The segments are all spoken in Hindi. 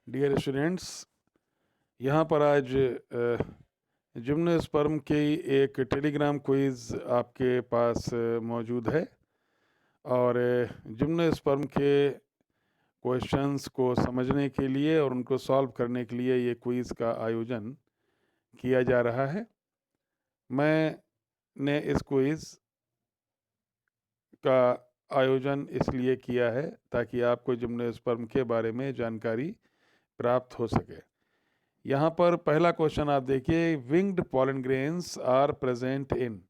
डियर स्टूडेंट्स, यहाँ पर आज जिम्नोस्पर्म की एक टेलीग्राम क्विज़ आपके पास मौजूद है और जिम्नोस्पर्म के क्वेश्चंस को समझने के लिए और उनको सॉल्व करने के लिए ये क्विज़ का आयोजन किया जा रहा है। मैंने इस क्विज़ का आयोजन इसलिए किया है ताकि आपको जिम्नोस्पर्म के बारे में जानकारी प्राप्त हो सके। यहाँ पर पहला क्वेश्चन आप देखिए, winged pollen grains are present in,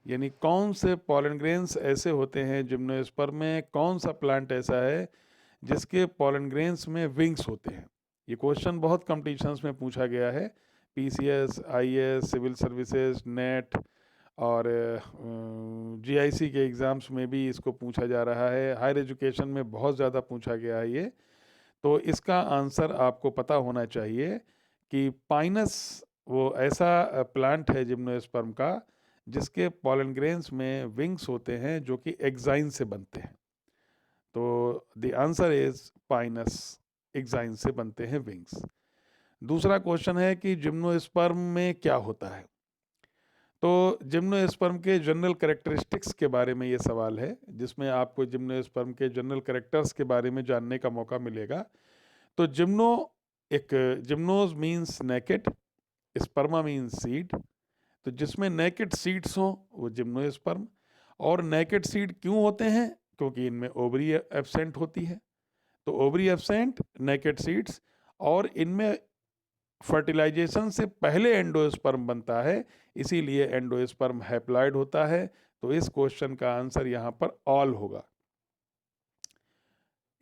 यानी कौन से पॉलन ग्रेन्स ऐसे होते हैं जिम्नोस्पर्म में, कौन सा प्लांट ऐसा है जिसके पॉलन ग्रेन्स में विंग्स होते हैं। ये क्वेश्चन बहुत कॉम्पिटिशन्स में पूछा गया है, PCS, IAS, civil services, NET और जीआईसी के एग्ज़ाम्स में भी इसको पूछा जा रहा है। हायर एजुकेशन में बहुत ज़्यादा पूछा गया है ये। तो इसका आंसर आपको पता होना चाहिए कि पाइनस वो ऐसा प्लांट है जिम्नोस्पर्म का जिसके पॉलन ग्रेन्स में विंग्स होते हैं जो कि एक्साइन से बनते हैं। तो the answer is Pinus, exine से बनते हैं विंग्स। दूसरा क्वेश्चन है कि जिम्नोस्पर्म में क्या होता है। तो जिम्नोस्पर्म के जनरल कैरेक्टरिस्टिक्स के बारे में ये सवाल है, जिसमें आपको जिम्नोस्पर्म के जनरल कैरेक्टर्स के बारे में जानने का मौका मिलेगा। तो gymnos means naked, sperma means seed. तो जिसमें नेकेड सीड्स हों वो जिम्नोस्पर्म। और नेकेड सीड क्यों होते हैं? क्योंकि इनमें ओवरी एब्सेंट होती है। तो ओवरी एब्सेंट, नेकेड सीड्स, और इनमें फर्टिलाइजेशन से पहले एंडोस्पर्म बनता है, इसीलिए एंडोस्पर्म हैप्लॉइड होता है। तो इस क्वेश्चन का आंसर यहाँ पर ऑल होगा।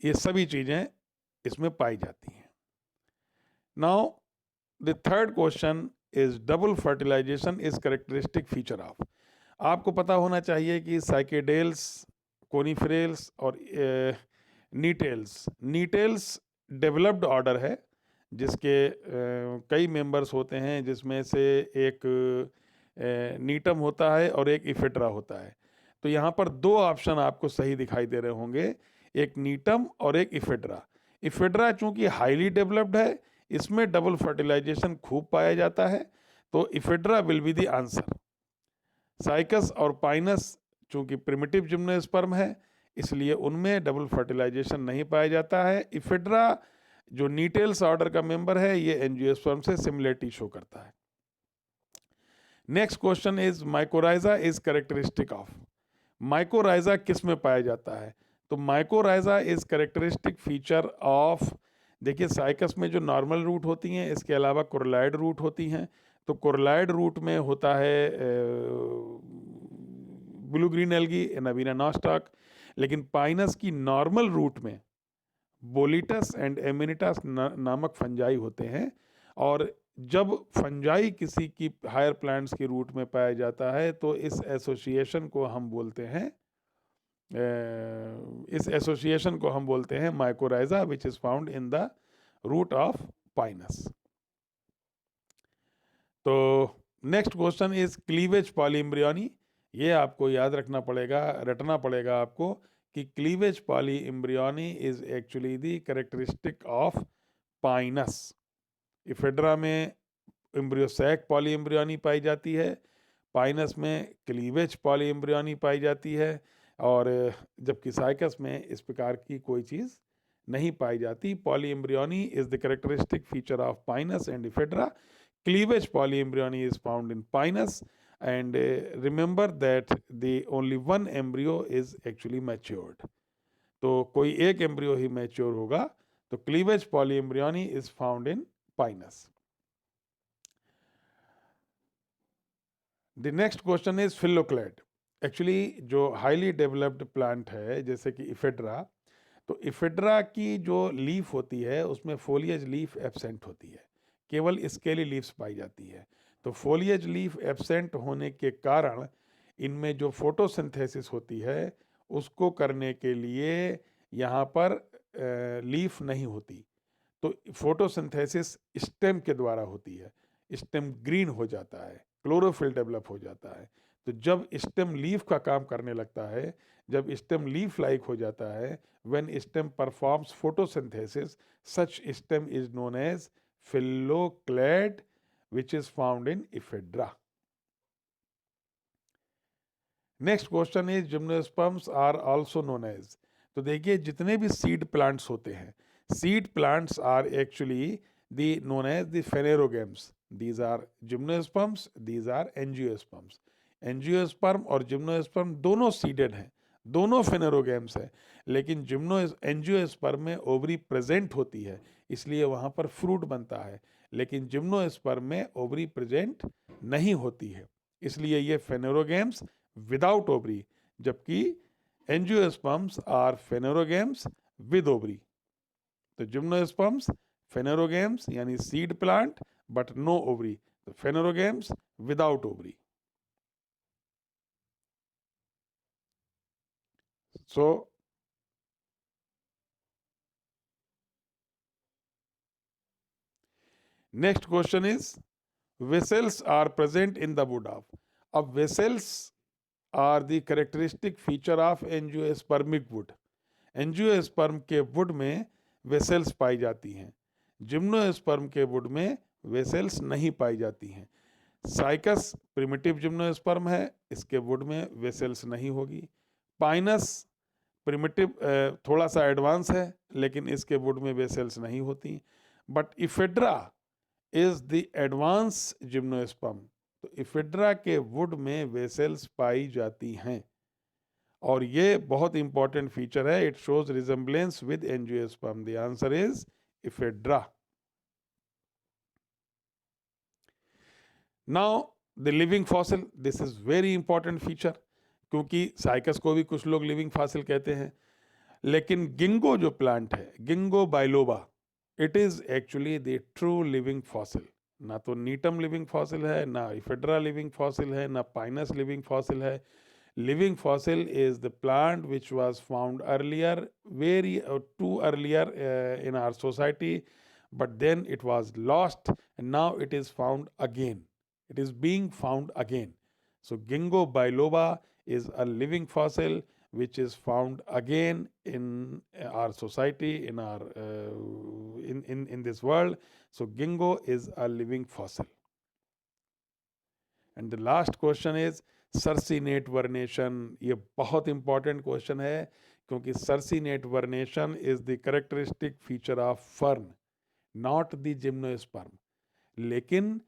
ये सभी चीजें इसमें पाई जाती हैं। Now the third question is double fertilisation is characteristic feature of. आपको पता होना चाहिए कि साइकेडेल्स, कोनिफेरल्स और नीटेल्स डेवलप्ड ऑर्डर है जिसके कई मेंबर्स होते हैं, जिसमें से एक नीटम होता है और एक इफेड्रा होता है। तो यहाँ पर दो ऑप्शन आपको सही दिखाई दे रहे होंगे, एक नीटम और एक इफेड्रा। इफेड्रा चूंकि हाईली डेवलप्ड है, इसमें डबल फर्टिलाइजेशन खूब पाया जाता है, तो ephedra will be the answer. Cycas और पाइनस चूंकि प्रिमिटिव जिम्नोस्पर्म है, इसलिए उनमें डबल फर्टिलाइजेशन नहीं पाया जाता है। इफेड्रा जो नीटेल्स ऑर्डर का मेंबर है, ये एंजियोस्पर्म से सिमिलरिटी शो करता है। Next question is mycorrhiza is characteristic of. Mycorrhiza किस में पाया जाता है? तो mycorrhiza is characteristic feature of, देखिए साइकस में जो नॉर्मल रूट होती हैं, इसके अलावा कोरलाइड रूट होती हैं। तो कोरलाइड रूट में होता है ब्लू ग्रीन एल्गी, नवीना नॉस्टॉक। लेकिन पाइनस की नॉर्मल रूट में बोलिटस एंड एमिनिटस नामक फंजाई होते हैं। और जब फंजाई किसी की हायर प्लांट्स की रूट में पाया जाता है तो इस एसोसिएशन को हम बोलते हैं mycorrhiza, which is found in the root of Pinus. तो next question is cleavage polyembryony. ये आपको याद रखना पड़ेगा, रटना पड़ेगा आपको कि cleavage polyembryony is actually the characteristic of Pinus. Ephedra में एम्ब्रियोसैक पॉलीएम्ब्रियोनी पाई जाती है, पाइनस में क्लीवेज पॉलीएम्ब्रियोनी पाई जाती है, और जबकि साइकस में इस प्रकार की कोई चीज़ नहीं पाई जाती। Polyembryony is the characteristic feature of Pinus and ephedra. Cleavage polyembryony is found in Pinus, and remember that the only one embryo is actually matured. तो कोई एक एम्ब्रियो ही मैच्योर होगा। तो cleavage polyembryony is found in Pinus. The next question is phylloclade. Actually जो हाईली डेवलप्ड प्लांट है जैसे कि इफेड्रा, तो इफेड्रा की जो लीफ होती है उसमें फोलियज लीफ एब्सेंट होती है, केवल स्केली लीव्स पाई जाती है। तो फोलियज लीफ एब्सेंट होने के कारण इनमें जो फोटोसिंथेसिस होती है उसको करने के लिए यहाँ पर लीफ नहीं होती। तो फोटोसिंथेसिस स्टेम के द्वारा होती है, स्टेम ग्रीन हो जाता है, क्लोरोफिल डेवलप हो जाता है। तो जब स्टेम लीफ का काम करने लगता है, जब स्टेम लीफ लाइक हो जाता है, when stem performs photosynthesis, such stem is known as phylloclade which is found in Ephedra. Next question is gymnosperms are also known as. तो देखिए जितने भी सीड प्लांट्स होते हैं, seed plants are actually the known as the phanerogams. These are gymnosperms, these are angiosperms. Angiosperm और जिम्नोस्पर्म दोनों सीडेड हैं, दोनों फेनेरोगेम्स हैं, लेकिन एंजियोस्पर्म में ओवरी प्रेजेंट होती है, इसलिए वहाँ पर फ्रूट बनता है, लेकिन जिम्नोस्पर्म में ओवरी प्रेजेंट नहीं होती है, इसलिए ये फेनेरोगेम्स विदाउट ओवरी, जबकि angiosperms are phanerogams with ovary. तो जिम्नोस्पर्म्स फेनेरोगेम्स यानी seed plant but no ovary, तो phanerogams without ovary. So next question is vessels are present in the wood of। अब vessels are the characteristic feature of angiospermic wood। Angiosperm के वुड में वेसल्स पाई जाती हैं, जिम्नोस्पर्म के वुड में वेसल्स नहीं पाई जाती हैं। साइकस प्रिमिटिव जिम्नोस्पर्म है, इसके वुड में वेसल्स नहीं होगी। पाइनस प्रिमिटिव थोड़ा सा एडवांस है, लेकिन इसके वुड में वेसल्स नहीं होती। But ephedra is the advance gymnosperm, तो इफेड्रा के वुड में वेसल्स पाई जाती हैं, और ये बहुत इंपॉर्टेंट फीचर है, it shows resemblance with angiosperm. The answer is ephedra. Now the living fossil, this is very important feature, क्योंकि साइकस को भी कुछ लोग लिविंग फॉसिल कहते हैं, लेकिन गिंगो जो प्लांट है, गिंगो biloba, it is actually the true living fossil. ना तो नीटम लिविंग फॉसिल है, ना इफेड्रा लिविंग फॉसिल है, ना पाइनस लिविंग फॉसिल है। Living fossil is the plant which was found earlier, too earlier in our society, but then it was lost and now it is found again. It is being found again. So Ginkgo biloba is a living fossil which is found again in our society, in our in this world. So Ginkgo is a living fossil. And the last question is circinate vernation. ये बहुत इंपॉर्टेंट क्वेश्चन है, क्योंकि circinate vernation is the characteristic feature of fern, not the gymnosperm. लेकिन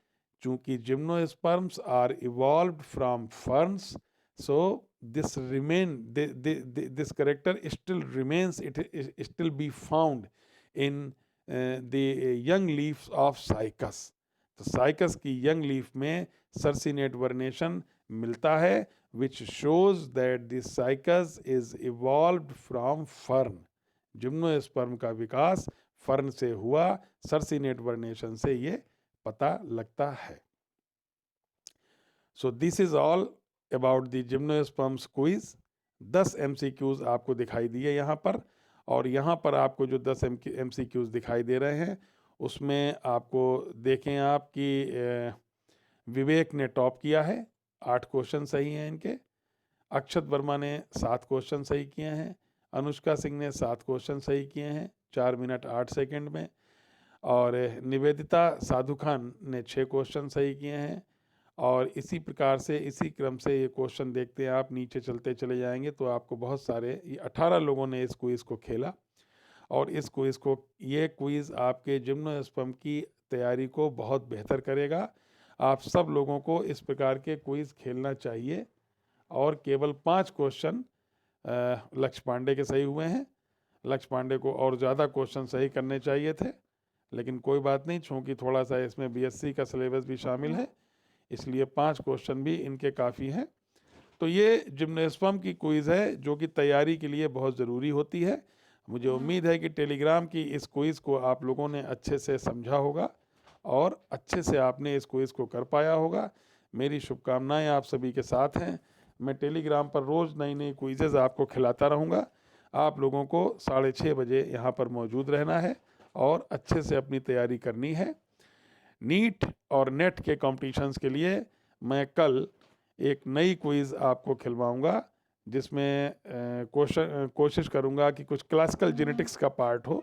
चूंकि gymnosperms are evolved from ferns, so this character still remains, it still be found in the young leaves of cycas। तो साइकस की यंग लीफ में सर्सिनेट वर्नेशन मिलता है, which shows that this cycas is evolved from fern. Gymnosperm का विकास फर्न से हुआ, सर्सिनेट वर्नेशन से ये पता लगता है। So this is all about the gymnosperms quiz. 10 MCQs आपको दिखाई दिए यहाँ पर, और यहाँ पर आपको जो 10 MCQs दिखाई दे रहे हैं, उसमें आपको देखें आप कि विवेक ने टॉप किया है, 8 क्वेश्चन सही हैं इनके। अक्षत वर्मा ने 7 क्वेश्चन सही किए हैं। अनुष्का सिंह ने 7 क्वेश्चन सही किए हैं 4 मिनट 8 सेकंड में। और निवेदिता साधु खान ने 6 क्वेश्चन सही किए हैं। और इसी प्रकार से, इसी क्रम से ये क्वेश्चन देखते हैं आप, नीचे चलते चले जाएंगे तो आपको बहुत सारे, ये 18 लोगों ने इस क्विज़ को खेला, और इस क्विज़ को, ये क्विज़ आपके जिम्नोस्पर्म की तैयारी को बहुत बेहतर करेगा। आप सब लोगों को इस प्रकार के क्विज़ खेलना चाहिए। और केवल 5 क्वेश्चन लक्ष्य पांडे के सही हुए हैं। लक्ष्य पांडे को और ज़्यादा क्वेश्चन सही करने चाहिए थे, लेकिन कोई बात नहीं, चूँकि थोड़ा सा इसमें BSc का सिलेबस भी शामिल है, इसलिए 5 क्वेश्चन भी इनके काफ़ी हैं। तो ये जिम्नोस्पर्म की क्विज़ है जो कि तैयारी के लिए बहुत ज़रूरी होती है। मुझे उम्मीद है कि टेलीग्राम की इस क्विज़ को आप लोगों ने अच्छे से समझा होगा और अच्छे से आपने इस क्विज़ को कर पाया होगा। मेरी शुभकामनाएं आप सभी के साथ हैं। मैं टेलीग्राम पर रोज़ नई नई क्विज़ेज़ आपको खिलाता रहूँगा। आप लोगों को 6:30 बजे यहाँ पर मौजूद रहना है और अच्छे से अपनी तैयारी करनी है। नीट और नेट के कॉम्पिटिशन्स के लिए मैं कल एक नई क्विज़ आपको खिलवाऊंगा, जिसमें कोशिश करूंगा कि कुछ क्लासिकल जेनेटिक्स का पार्ट हो,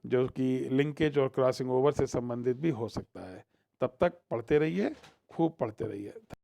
जो कि लिंकेज और क्रॉसिंग ओवर से संबंधित भी हो सकता है। तब तक पढ़ते रहिए, खूब पढ़ते रहिए।